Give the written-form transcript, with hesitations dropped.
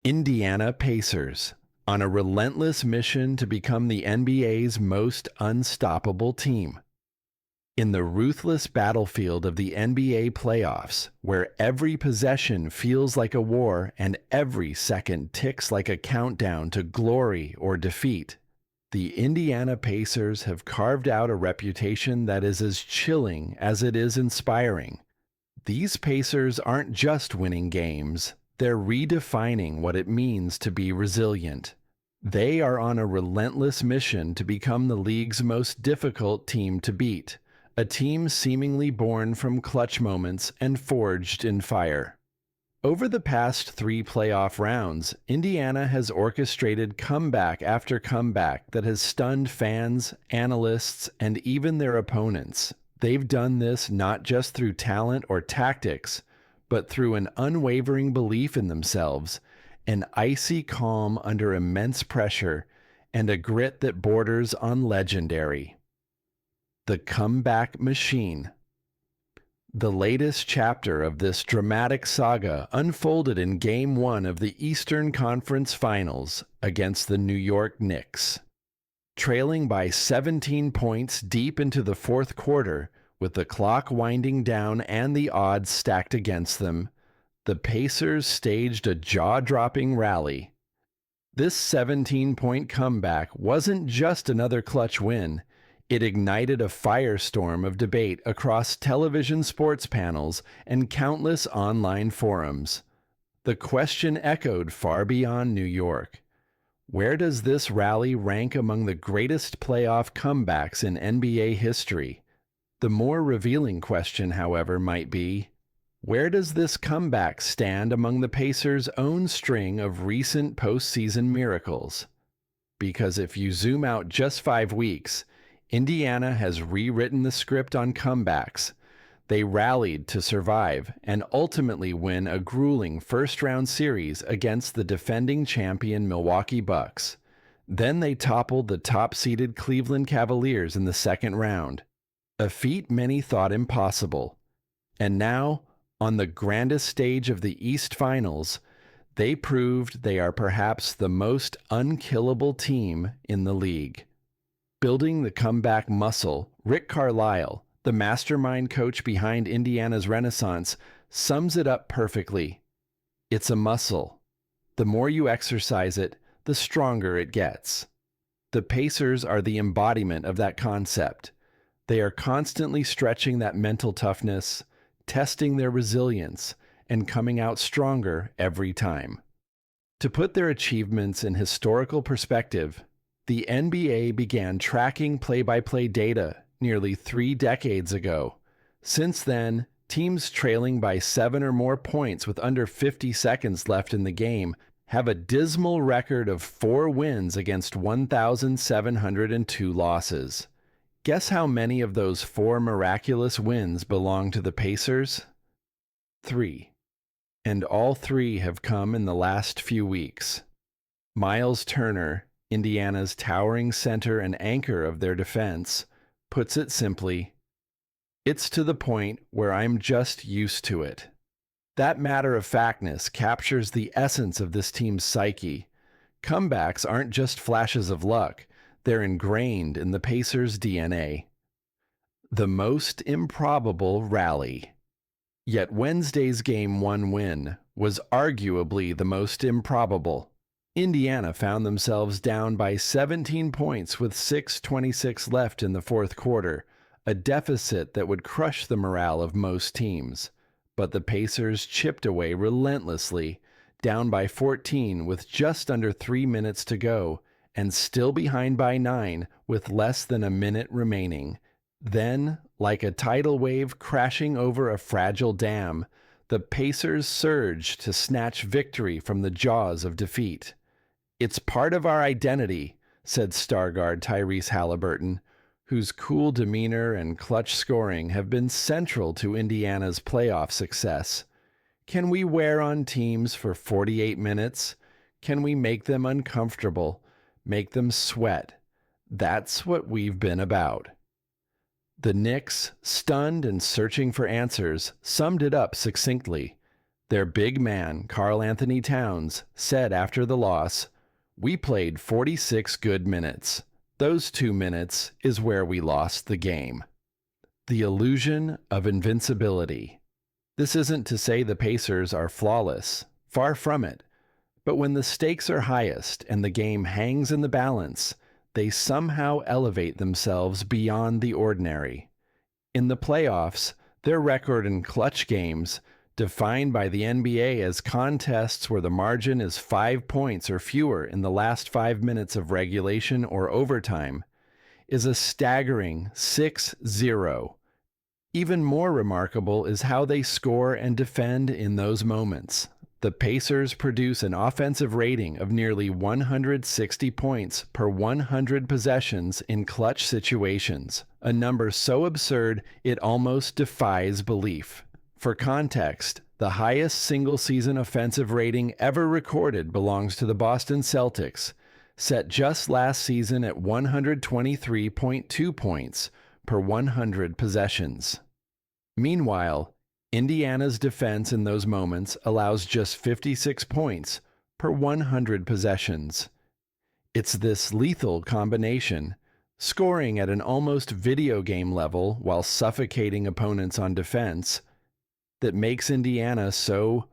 Indiana Pacers, on a relentless mission to become the NBA's most unstoppable team. In the ruthless battlefield of the NBA playoffs, where every possession feels like a war and every second ticks like a countdown to glory or defeat, the Indiana Pacers have carved out a reputation that is as chilling as it is inspiring. These Pacers aren't just winning games, they're redefining what it means to be resilient. They are on a relentless mission to become the league's most difficult team to beat, a team seemingly born from clutch moments and forged in fire. Over the past 3 playoff rounds, Indiana has orchestrated comeback after comeback that has stunned fans, analysts, and even their opponents. They've done this not just through talent or tactics, but through an unwavering belief in themselves, an icy calm under immense pressure, and a grit that borders on legendary. The Comeback Machine. The latest chapter of this dramatic saga unfolded in Game 1 of the Eastern Conference Finals against the New York Knicks. Trailing by 17 points deep into the fourth quarter, with the clock winding down and the odds stacked against them, the Pacers staged a jaw-dropping rally. This 17-point comeback wasn't just another clutch win. It ignited a firestorm of debate across television sports panels and countless online forums. The question echoed far beyond New York. Where does this rally rank among the greatest playoff comebacks in NBA history? The more revealing question, however, might be, where does this comeback stand among the Pacers' own string of recent postseason miracles? Because if you zoom out just 5 weeks, Indiana has rewritten the script on comebacks. They rallied to survive and ultimately win a grueling first-round series against the defending champion Milwaukee Bucks. Then they toppled the top-seeded Cleveland Cavaliers in the second round, a feat many thought impossible. And now, on the grandest stage of the East Finals, they proved they are perhaps the most unkillable team in the league. Building the comeback muscle, Rick Carlisle, the mastermind coach behind Indiana's renaissance, sums it up perfectly. It's a muscle. The more you exercise it, the stronger it gets. The Pacers are the embodiment of that concept. They are constantly stretching that mental toughness, testing their resilience, and coming out stronger every time. To put their achievements in historical perspective, the NBA began tracking play-by-play data nearly 3 decades ago. Since then, teams trailing by 7 or more points with under 50 seconds left in the game have a dismal record of 4 wins against 1,702 losses. Guess how many of those 4 miraculous wins belong to the Pacers? 3. And all 3 have come in the last few weeks. Myles Turner, Indiana's towering center and anchor of their defense, puts it simply, "It's to the point where I'm just used to it." That matter-of-factness captures the essence of this team's psyche. Comebacks aren't just flashes of luck. They're ingrained in the Pacers' DNA. The most improbable rally. Yet Wednesday's Game 1 win was arguably the most improbable. Indiana found themselves down by 17 points with 6:26 left in the fourth quarter, a deficit that would crush the morale of most teams. But the Pacers chipped away relentlessly, down by 14 with just under 3 minutes to go, and still behind by 9 with less than a minute remaining. Then, like a tidal wave crashing over a fragile dam, the Pacers surged to snatch victory from the jaws of defeat. "It's part of our identity," said star guard Tyrese Haliburton, whose cool demeanor and clutch scoring have been central to Indiana's playoff success. "Can we wear on teams for 48 minutes? Can we make them uncomfortable? Make them sweat? That's what we've been about." The Knicks, stunned and searching for answers, summed it up succinctly. Their big man, Karl Anthony Towns, said after the loss, "We played 46 good minutes. Those 2 minutes is where we lost the game." The illusion of invincibility. This isn't to say the Pacers are flawless. Far from it. But when the stakes are highest and the game hangs in the balance, they somehow elevate themselves beyond the ordinary. In the playoffs, their record in clutch games, defined by the NBA as contests where the margin is 5 points or fewer in the last 5 minutes of regulation or overtime, is a staggering 6-0. Even more remarkable is how they score and defend in those moments. The Pacers produce an offensive rating of nearly 160 points per 100 possessions in clutch situations, a number so absurd it almost defies belief. For context, the highest single-season offensive rating ever recorded belongs to the Boston Celtics, set just last season at 123.2 points per 100 possessions. Meanwhile, Indiana's defense in those moments allows just 56 points per 100 possessions. It's this lethal combination, scoring at an almost video game level while suffocating opponents on defense, that makes Indiana so